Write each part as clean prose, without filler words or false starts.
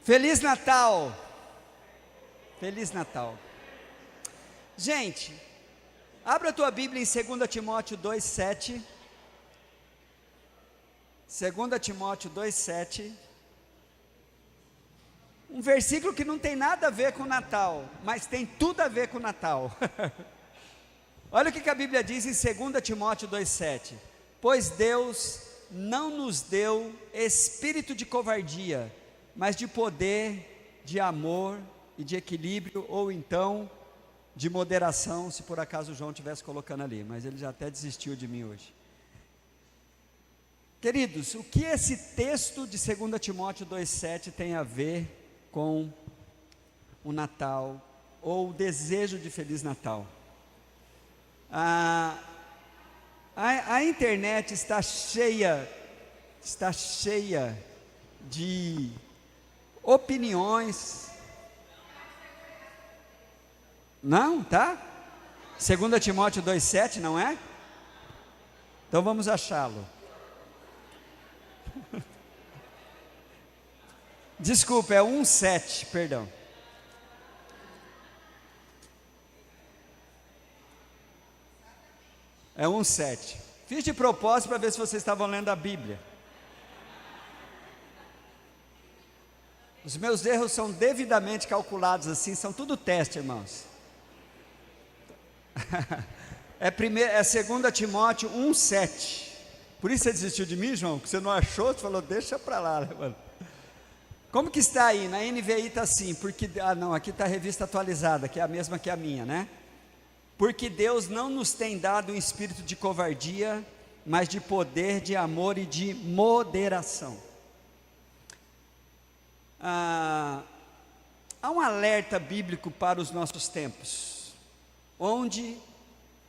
Feliz Natal! Feliz Natal! Gente, abra a tua Bíblia em 2 Timóteo 2,7. 2 Timóteo 2,7. Um versículo que não tem nada a ver com o Natal, mas tem tudo a ver com o Natal. Olha o que a Bíblia diz em 2 Timóteo 2,7. Pois Deus não nos deu espírito de covardia, mas de poder, de amor e de equilíbrio, ou então de moderação, se por acaso o João estivesse colocando ali, mas ele já até desistiu de mim hoje. Queridos, o que esse texto de 2 Timóteo 2,7 tem a ver com o Natal, ou o desejo de Feliz Natal? A internet está cheia de opiniões. Não, tá? 2 Timóteo 2,7, não é? Então vamos achá-lo. Desculpa, é 1,7, perdão. É 1,7. Fiz de propósito para ver se vocês estavam lendo a Bíblia. Os meus erros são devidamente calculados assim, são tudo teste, irmãos. É 2 Timóteo 1,7. Por isso você desistiu de mim, João? Porque você não achou, você falou, deixa para lá, né, mano? Como que está aí? Na NVI está assim, porque... não, aqui está a revista atualizada, que é a mesma que a minha, né? Porque Deus não nos tem dado um espírito de covardia, mas de poder, de amor e de moderação. Há um alerta bíblico para os nossos tempos, onde,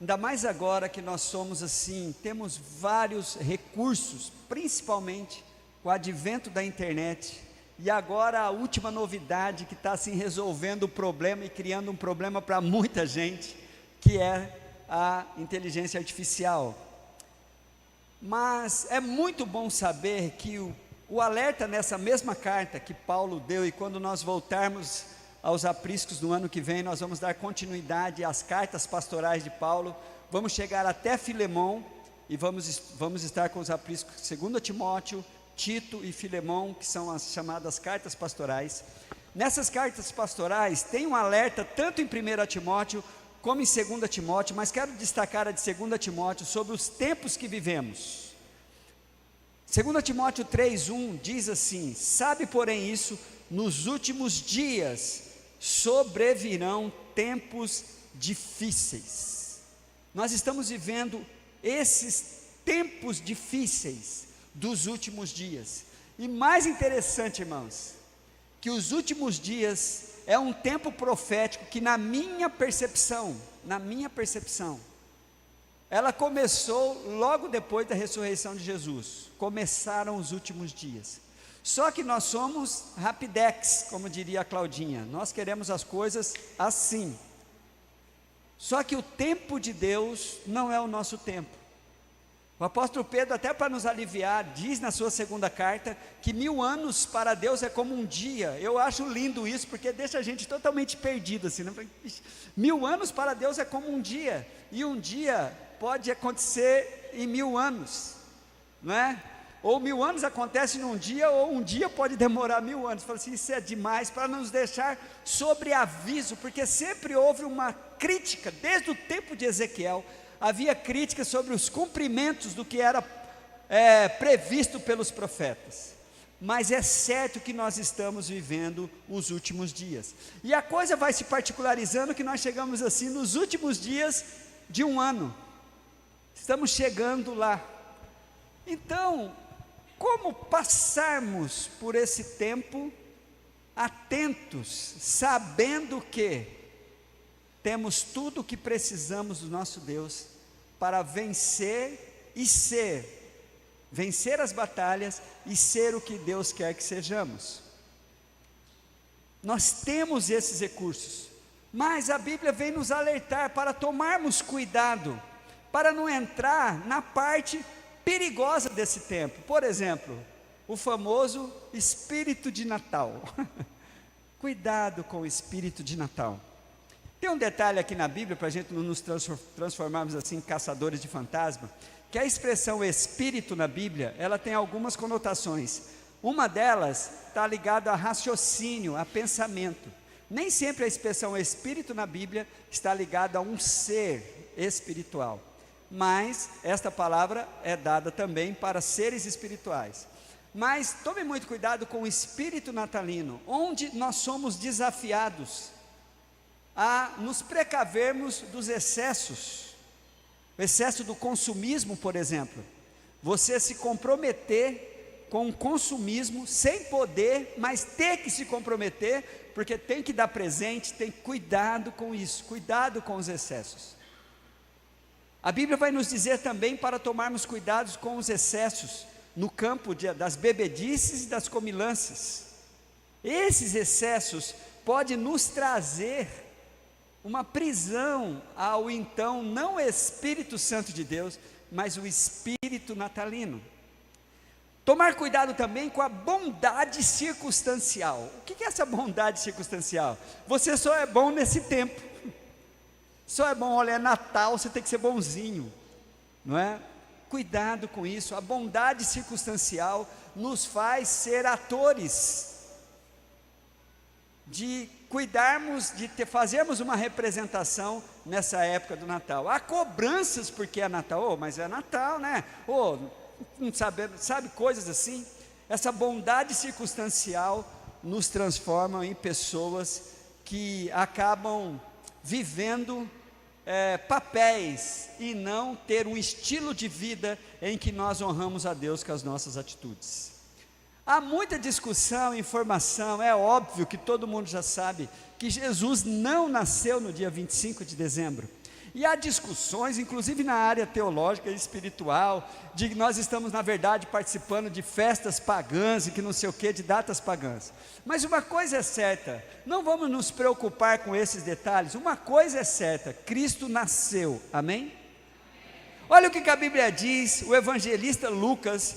ainda mais agora que nós somos assim, temos vários recursos, principalmente com o advento da internet, e agora a última novidade que está assim resolvendo o problema e criando um problema para muita gente, que é a inteligência artificial. Mas é muito bom saber que o alerta nessa mesma carta que Paulo deu, e quando nós voltarmos aos apriscos no ano que vem, nós vamos dar continuidade às cartas pastorais de Paulo, vamos chegar até Filemão, e vamos estar com os apriscos 2 Timóteo, Tito e Filemão, que são as chamadas cartas pastorais. Nessas cartas pastorais tem um alerta tanto em 1 Timóteo, como em 2 Timóteo, mas quero destacar a de 2 Timóteo sobre os tempos que vivemos. 2 Timóteo 3,1 diz assim: sabe, porém, isso, nos últimos dias sobrevirão tempos difíceis. Nós estamos vivendo esses tempos difíceis dos últimos dias. E mais interessante, irmãos, que os últimos dias é um tempo profético que na minha percepção, ela começou logo depois da ressurreição de Jesus. Começaram os últimos dias. Só que nós somos rapidex, como diria a Claudinha. Nós queremos as coisas assim. Só que o tempo de Deus não é o nosso tempo. O apóstolo Pedro, até para nos aliviar, diz na sua segunda carta que 1000 anos para Deus é como um dia. Eu acho lindo isso, porque deixa a gente totalmente perdido assim, né? 1000 anos para Deus é como um dia, e um dia pode acontecer em 1000 anos, não é? Ou 1000 anos acontece num dia, ou um dia pode demorar 1000 anos. Fala assim, isso é demais, para nos deixar sobre aviso, porque sempre houve uma crítica, desde o tempo de Ezequiel, havia críticas sobre os cumprimentos do que era previsto pelos profetas. Mas é certo que nós estamos vivendo os últimos dias, e a coisa vai se particularizando, que nós chegamos assim nos últimos dias de um ano, estamos chegando lá. Então, como passarmos por esse tempo atentos, sabendo que temos tudo o que precisamos do nosso Deus para vencer as batalhas e ser o que Deus quer que sejamos. Nós temos esses recursos, mas a Bíblia vem nos alertar para tomarmos cuidado, para não entrar na parte perigosa desse tempo. Por exemplo, o famoso espírito de Natal. Cuidado com o espírito de Natal. Tem um detalhe aqui na Bíblia, para a gente não nos transformarmos assim em caçadores de fantasma, que a expressão espírito na Bíblia, ela tem algumas conotações. Uma delas está ligada a raciocínio, a pensamento. Nem sempre a expressão espírito na Bíblia está ligada a um ser espiritual, mas esta palavra é dada também para seres espirituais. Mas tome muito cuidado com o espírito natalino, onde nós somos desafiados a nos precavermos dos excessos, o excesso do consumismo, por exemplo. Você se comprometer com o consumismo sem poder, mas ter que se comprometer, porque tem que dar presente, tem cuidado com isso, cuidado com os excessos. A Bíblia vai nos dizer também para tomarmos cuidados com os excessos no campo das bebedices e das comilanças. Esses excessos podem nos trazer uma prisão ao então, não Espírito Santo de Deus, mas o espírito natalino. Tomar cuidado também com a bondade circunstancial. O que é essa bondade circunstancial? Você só é bom nesse tempo. Só é bom, olha, é Natal, você tem que ser bonzinho, não é? Cuidado com isso. A bondade circunstancial nos faz ser atores, de cuidarmos, fazermos uma representação nessa época do Natal. Há cobranças porque é Natal, mas é Natal, né? Não sabe coisas assim. Essa bondade circunstancial nos transforma em pessoas que acabam vivendo papéis e não ter um estilo de vida em que nós honramos a Deus com as nossas atitudes. Há muita discussão, informação, é óbvio que todo mundo já sabe que Jesus não nasceu no dia 25 de dezembro. E há discussões, inclusive na área teológica e espiritual, de que nós estamos, na verdade, participando de festas pagãs e que não sei o que, de datas pagãs. Mas uma coisa é certa, não vamos nos preocupar com esses detalhes. Uma coisa é certa, Cristo nasceu, amém? Olha o que a Bíblia diz, o evangelista Lucas,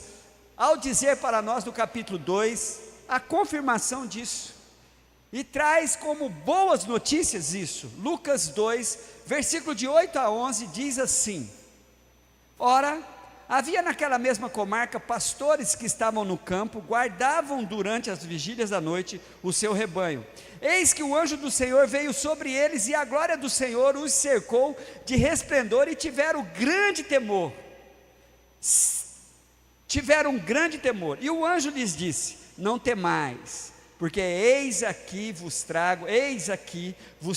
ao dizer para nós no capítulo 2, a confirmação disso. E traz como boas notícias isso. Lucas 2, versículo de 8 a 11, diz assim: Ora, havia naquela mesma comarca pastores que estavam no campo, guardavam durante as vigílias da noite o seu rebanho. Eis que o anjo do Senhor veio sobre eles, e a glória do Senhor os cercou de resplendor, e tiveram grande temor. Tiveram grande temor. E o anjo lhes disse: Não temais, porque eis aqui vos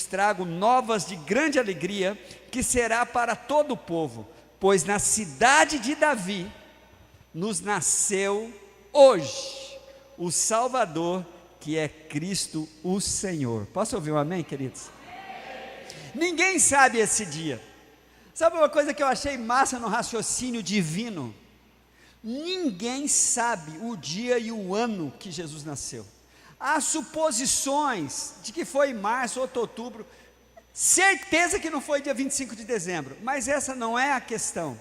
trago novas de grande alegria, que será para todo o povo, pois na cidade de Davi nos nasceu hoje o Salvador, que é Cristo o Senhor. Posso ouvir um amém, queridos? Ninguém sabe esse dia. Sabe uma coisa que eu achei massa no raciocínio divino? Ninguém sabe o dia e o ano que Jesus nasceu. Há suposições de que foi em março ou outubro, certeza que não foi dia 25 de dezembro, mas essa não é a questão.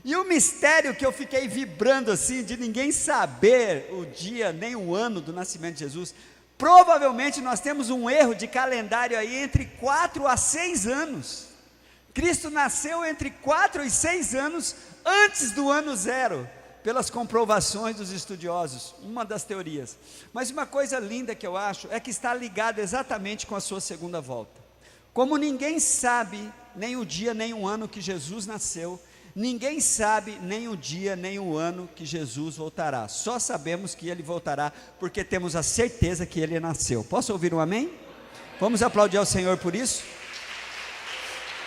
E o mistério que eu fiquei vibrando assim, de ninguém saber o dia nem o ano do nascimento de Jesus, provavelmente nós temos um erro de calendário aí entre 4 a 6 anos. Cristo nasceu entre 4 e 6 anos antes do ano zero, pelas comprovações dos estudiosos, uma das teorias. Mas uma coisa linda que eu acho, é que está ligado exatamente com a sua segunda volta. Como ninguém sabe nem o dia nem o ano que Jesus nasceu, ninguém sabe nem o dia nem o ano que Jesus voltará. Só sabemos que Ele voltará, porque temos a certeza que Ele nasceu. Posso ouvir um amém? Vamos aplaudir ao Senhor por isso?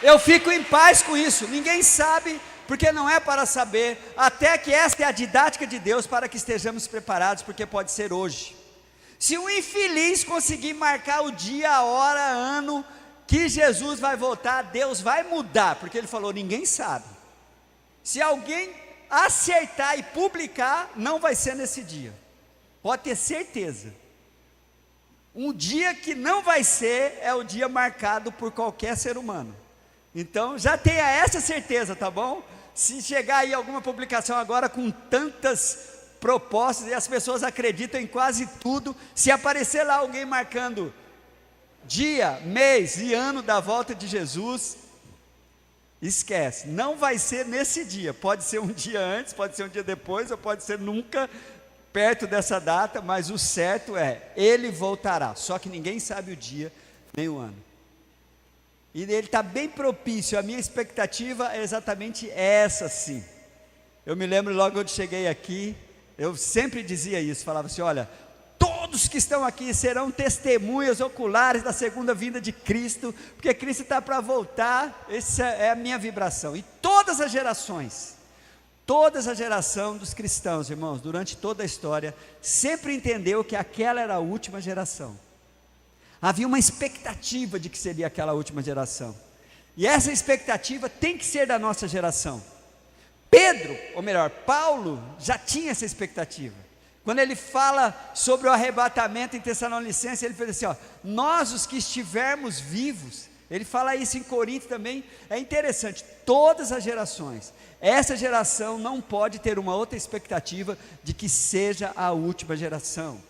Eu fico em paz com isso, ninguém sabe, porque não é para saber, até que esta é a didática de Deus para que estejamos preparados, porque pode ser hoje. Se um infeliz conseguir marcar o dia, a hora, ano que Jesus vai voltar, Deus vai mudar, porque Ele falou, ninguém sabe. Se alguém acertar e publicar, não vai ser nesse dia, pode ter certeza. Um dia que não vai ser, é o dia marcado por qualquer ser humano. Então já tenha essa certeza, tá bom? Se chegar aí alguma publicação agora com tantas propostas, e as pessoas acreditam em quase tudo. Se aparecer lá alguém marcando dia, mês e ano da volta de Jesus, esquece, não vai ser nesse dia, pode ser um dia antes, pode ser um dia depois, ou pode ser nunca perto dessa data, mas o certo é, ele voltará, só que ninguém sabe o dia, nem o ano, e ele está bem propício. A minha expectativa é exatamente essa sim. Eu me lembro logo quando cheguei aqui, eu sempre dizia isso, falava assim, olha, todos que estão aqui serão testemunhas oculares da segunda vinda de Cristo, porque Cristo está para voltar. Essa é a minha vibração, e todas as gerações, toda a geração dos cristãos, irmãos, durante toda a história, sempre entendeu que aquela era a última geração. Havia uma expectativa de que seria aquela última geração, e essa expectativa tem que ser da nossa geração. Pedro, ou melhor, Paulo, já tinha essa expectativa. Quando ele fala sobre o arrebatamento em Tessalonicenses, ele fala assim, ó, nós os que estivermos vivos, ele fala isso em Corinto também. É interessante, todas as gerações, essa geração não pode ter uma outra expectativa de que seja a última geração.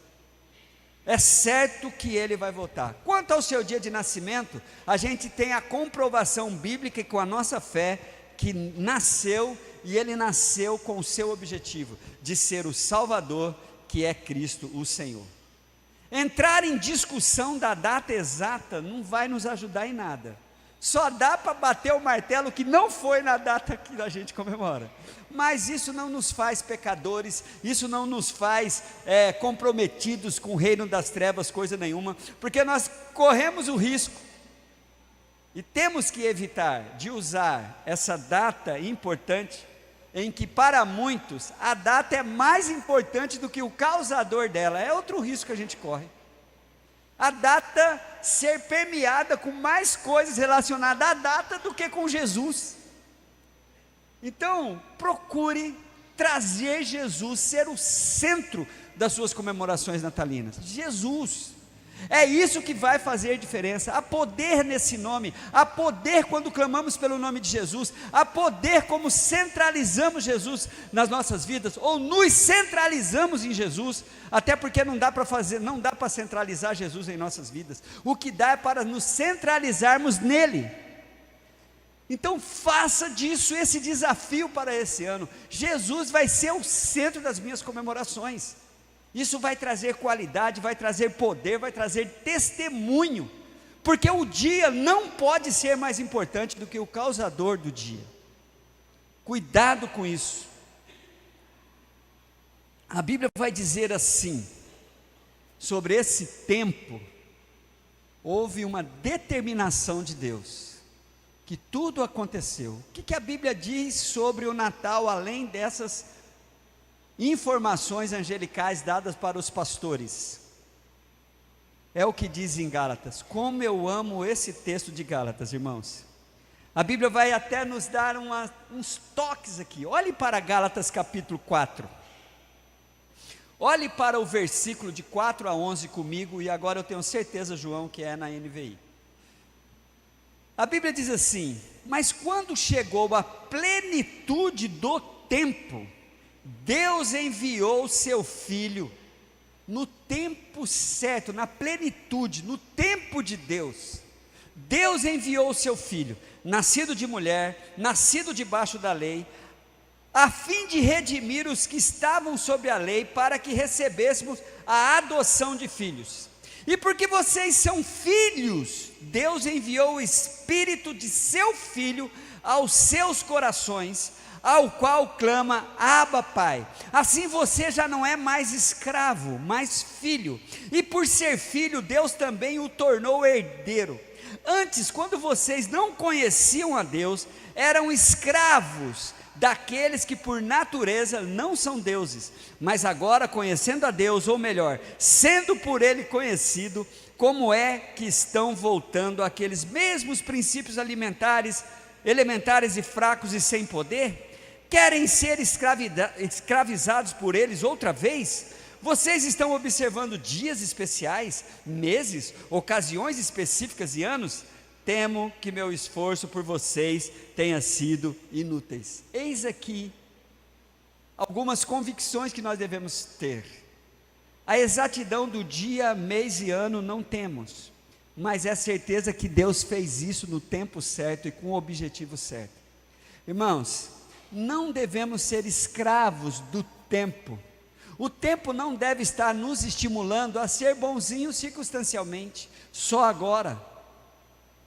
É certo que ele vai voltar. Quanto ao seu dia de nascimento, a gente tem a comprovação bíblica com a nossa fé, que nasceu, e ele nasceu com o seu objetivo, de ser o Salvador, que é Cristo o Senhor. Entrar em discussão da data exata não vai nos ajudar em nada, só dá para bater o martelo que não foi na data que a gente comemora, mas isso não nos faz pecadores, isso não nos faz comprometidos com o reino das trevas, coisa nenhuma, porque nós corremos o risco, e temos que evitar de usar essa data importante, em que para muitos a data é mais importante do que o causador dela. É outro risco que a gente corre, a data ser permeada com mais coisas relacionadas à data do que com Jesus. Então procure trazer Jesus, ser o centro das suas comemorações natalinas. Jesus, é isso que vai fazer diferença. Há poder nesse nome, há poder quando clamamos pelo nome de Jesus, há poder como centralizamos Jesus nas nossas vidas, ou nos centralizamos em Jesus, até porque não dá para centralizar Jesus em nossas vidas, o que dá é para nos centralizarmos nele. Então faça disso esse desafio para esse ano. Jesus vai ser o centro das minhas comemorações. Isso vai trazer qualidade, vai trazer poder, vai trazer testemunho, porque o dia não pode ser mais importante do que o causador do dia. Cuidado com isso. A Bíblia vai dizer assim, sobre esse tempo, houve uma determinação de Deus, que tudo aconteceu. O que a Bíblia diz sobre o Natal, além dessas informações angelicais dadas para os pastores? É o que diz em Gálatas. Como eu amo esse texto de Gálatas, irmãos. A Bíblia vai até nos dar uns toques aqui. Olhe para Gálatas capítulo 4. Olhe para o versículo de 4 a 11 comigo, e agora eu tenho certeza, João, que é na NVI. A Bíblia diz assim: mas quando chegou a plenitude do tempo, Deus enviou o seu Filho, no tempo certo, na plenitude, no tempo de Deus. Deus enviou o seu Filho, nascido de mulher, nascido debaixo da lei, a fim de redimir os que estavam sob a lei, para que recebêssemos a adoção de filhos. E porque vocês são filhos, Deus enviou o Espírito de seu Filho aos seus corações, ao qual clama: Abba, Pai. Assim você já não é mais escravo, mas filho, e por ser filho, Deus também o tornou herdeiro. Antes, quando vocês não conheciam a Deus, eram escravos daqueles que por natureza não são deuses, mas agora, conhecendo a Deus, ou melhor, sendo por Ele conhecido, como é que estão voltando àqueles mesmos princípios elementares e fracos e sem poder? Querem ser escravizados por eles outra vez? Vocês estão observando dias especiais, meses, ocasiões específicas e anos? Temo que meu esforço por vocês tenha sido inúteis. Eis aqui algumas convicções que nós devemos ter. A exatidão do dia, mês e ano não temos, mas é certeza que Deus fez isso no tempo certo e com o objetivo certo. Irmãos, não devemos ser escravos do tempo. O tempo não deve estar nos estimulando a ser bonzinhos circunstancialmente, só agora.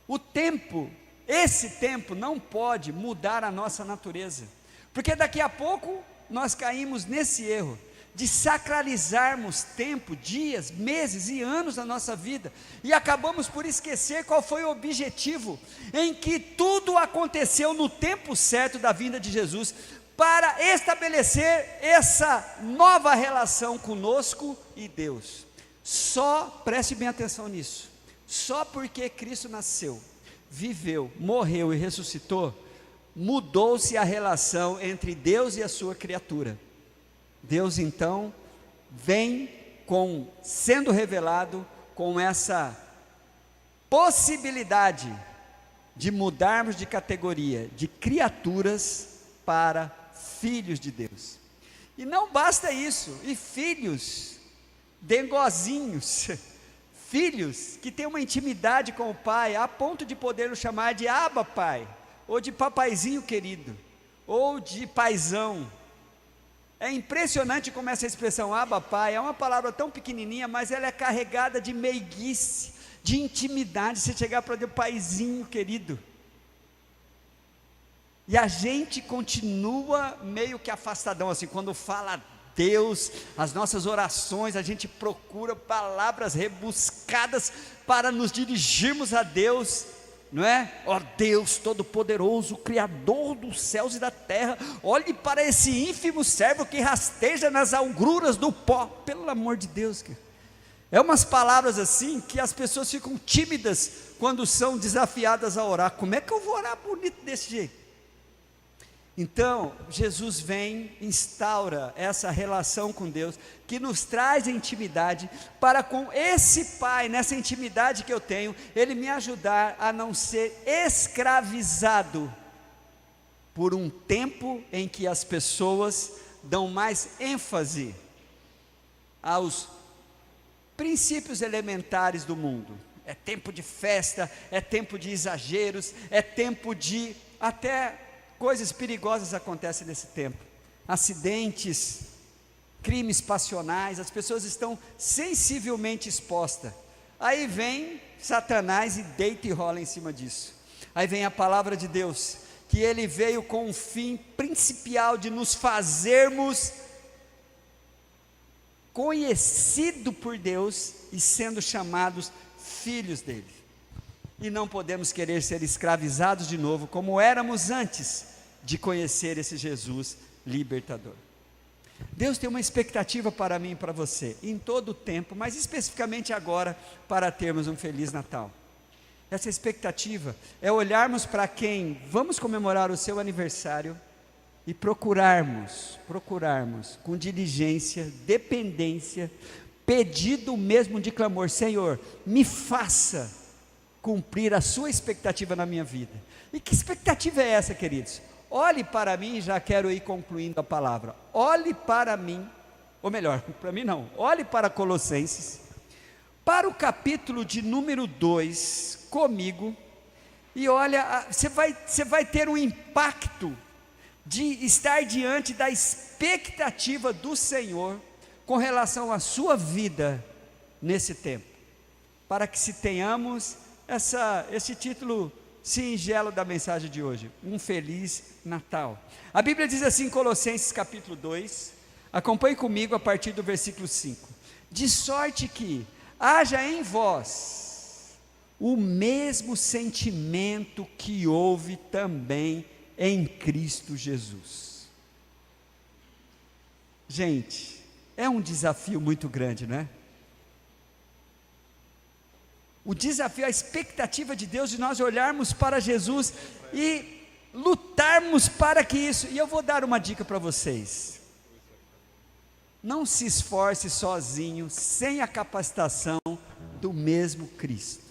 O tempo, esse tempo não pode mudar a nossa natureza, porque daqui a pouco nós caímos nesse erro de sacralizarmos tempo, dias, meses e anos da nossa vida, e acabamos por esquecer qual foi o objetivo, em que tudo aconteceu no tempo certo da vinda de Jesus, para estabelecer essa nova relação conosco e Deus. Só, preste bem atenção nisso, só porque Cristo nasceu, viveu, morreu e ressuscitou, mudou-se a relação entre Deus e a sua criatura. Deus então vem sendo revelado com essa possibilidade de mudarmos de categoria, de criaturas para filhos de Deus. E não basta isso, e filhos dengozinhos, filhos que têm uma intimidade com o Pai, a ponto de poder o chamar de Abba Pai, ou de papaizinho querido, ou de paizão. É impressionante como essa expressão Abba Pai é uma palavra tão pequenininha, mas ela é carregada de meiguice, de intimidade. Você chegar para Deus, paizinho querido, e a gente continua meio que afastadão, assim, quando fala Deus, as nossas orações, a gente procura palavras rebuscadas para nos dirigirmos a Deus, não é? Ó Deus Todo-Poderoso, Criador dos céus e da terra, olhe para esse ínfimo servo que rasteja nas agruras do pó, pelo amor de Deus, é umas palavras assim, que as pessoas ficam tímidas, quando são desafiadas a orar. Como é que eu vou orar bonito desse jeito? Então, Jesus vem, instaura essa relação com Deus, que nos traz intimidade, para com esse Pai, nessa intimidade que eu tenho, Ele me ajudar a não ser escravizado, por um tempo em que as pessoas dão mais ênfase aos princípios elementares do mundo. É tempo de festa, é tempo de exageros, é tempo de até coisas perigosas acontecem nesse tempo, acidentes, crimes passionais, as pessoas estão sensivelmente expostas. Aí vem Satanás e deita e rola em cima disso. Aí vem a palavra de Deus, que ele veio com o fim principal de nos fazermos conhecido por Deus e sendo chamados filhos dele. E não podemos querer ser escravizados de novo, como éramos antes de conhecer esse Jesus libertador. Deus tem uma expectativa para mim e para você, em todo o tempo, mas especificamente agora, para termos um Feliz Natal. Essa expectativa é olharmos para quem vamos comemorar o seu aniversário e procurarmos com diligência, dependência, pedido mesmo de clamor: Senhor, me faça cumprir a sua expectativa na minha vida. E que expectativa é essa, queridos? Olhe para mim, já quero ir concluindo a palavra. Olhe para mim, ou melhor, para mim não, olhe para Colossenses, para o capítulo de número 2, comigo, e olha, você vai ter um impacto de estar diante da expectativa do Senhor, com relação à sua vida, nesse tempo, para que se tenhamos esse título singelo da mensagem de hoje, um Feliz Natal. A Bíblia diz assim em Colossenses capítulo 2, acompanhe comigo a partir do versículo 5, de sorte que haja em vós o mesmo sentimento que houve também em Cristo Jesus. Gente, é um desafio muito grande, não é? O desafio, a expectativa de Deus, de nós olharmos para Jesus e lutarmos para que isso, e eu vou dar uma dica para vocês: não se esforce sozinho, sem a capacitação do mesmo Cristo,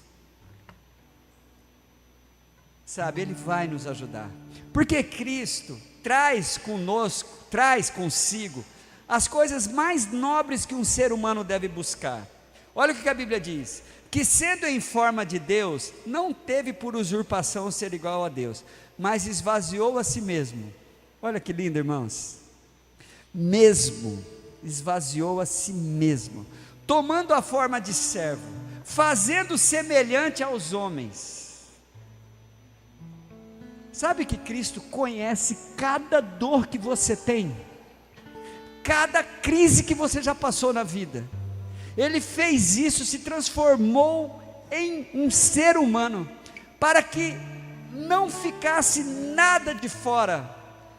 sabe, Ele vai nos ajudar, porque Cristo, traz consigo as coisas mais nobres que um ser humano deve buscar. Olha o que a Bíblia diz: que sendo em forma de Deus, não teve por usurpação ser igual a Deus, mas esvaziou a si mesmo. Olha que lindo, irmãos. Mesmo esvaziou a si mesmo, tomando a forma de servo, fazendo semelhante aos homens. Sabe que Cristo conhece cada dor que você tem, cada crise que você já passou na vida. Ele fez isso, se transformou em um ser humano, para que não ficasse nada de fora,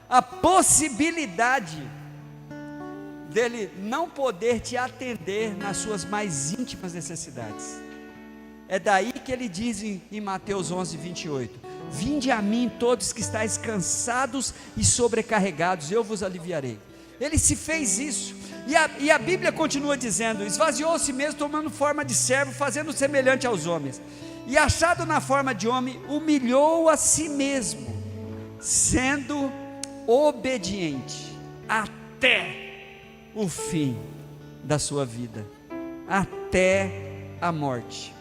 a possibilidade dele não poder te atender nas suas mais íntimas necessidades. É daí que ele diz em Mateus 11, 28, vinde a mim todos que estáis cansados e sobrecarregados, eu vos aliviarei. Ele se fez isso, e a Bíblia continua dizendo, esvaziou-se mesmo, tomando forma de servo, fazendo semelhante aos homens, e achado na forma de homem, humilhou a si mesmo, sendo obediente, até o fim da sua vida, até a morte,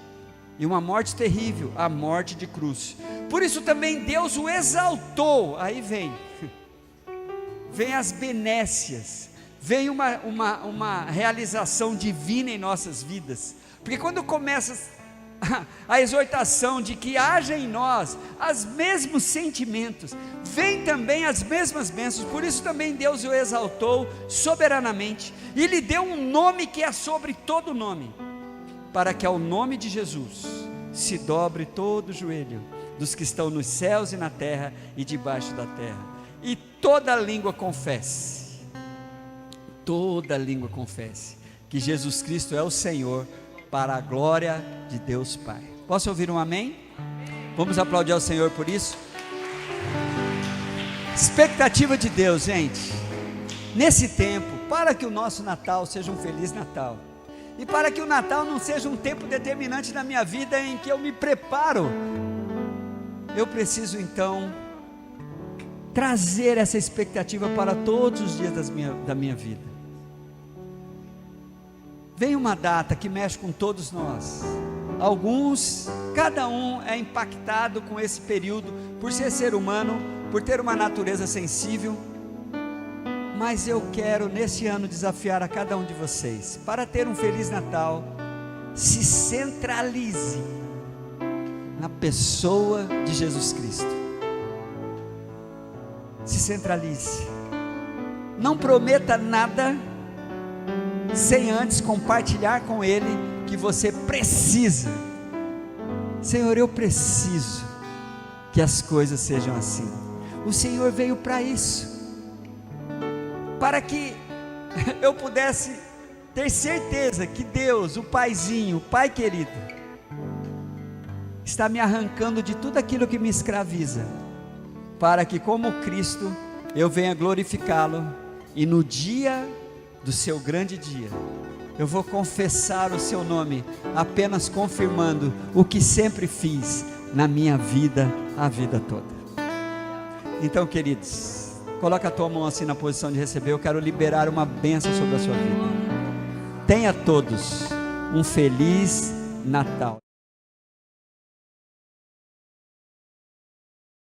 e uma morte terrível, a morte de cruz. Por isso também Deus o exaltou. Aí vem as benécias, vem uma realização divina em nossas vidas, porque quando começa a exortação de que haja em nós os mesmos sentimentos, vem também as mesmas bênçãos. Por isso também Deus o exaltou soberanamente, e lhe deu um nome que é sobre todo nome, para que ao nome de Jesus se dobre todo o joelho dos que estão nos céus e na terra e debaixo da terra, e toda língua confesse que Jesus Cristo é o Senhor, para a glória de Deus Pai. Posso ouvir um amém? Vamos aplaudir ao Senhor por isso. Expectativa de Deus, gente, nesse tempo, para que o nosso Natal seja um feliz Natal, e para que o Natal não seja um tempo determinante na minha vida, em que eu me preparo, eu preciso então trazer essa expectativa para todos os dias da minha vida. Vem uma data que mexe com todos nós. Cada um é impactado com esse período, por ser humano, por ter uma natureza sensível, mas eu quero nesse ano desafiar a cada um de vocês, para ter um Feliz Natal, se centralize na pessoa de Jesus Cristo. Se centralize, não prometa nada sem antes compartilhar com Ele que você precisa. Senhor, eu preciso que as coisas sejam assim. O Senhor veio para isso, para que eu pudesse ter certeza que Deus, o Paizinho, o Pai querido, está me arrancando de tudo aquilo que me escraviza, para que como Cristo eu venha glorificá-lo, e no dia do seu grande dia, eu vou confessar o seu nome, apenas confirmando o que sempre fiz na minha vida, a vida toda. Então, queridos, coloca a tua mão assim na posição de receber. Eu quero liberar uma bênção sobre a sua vida. Tenha todos um Feliz Natal.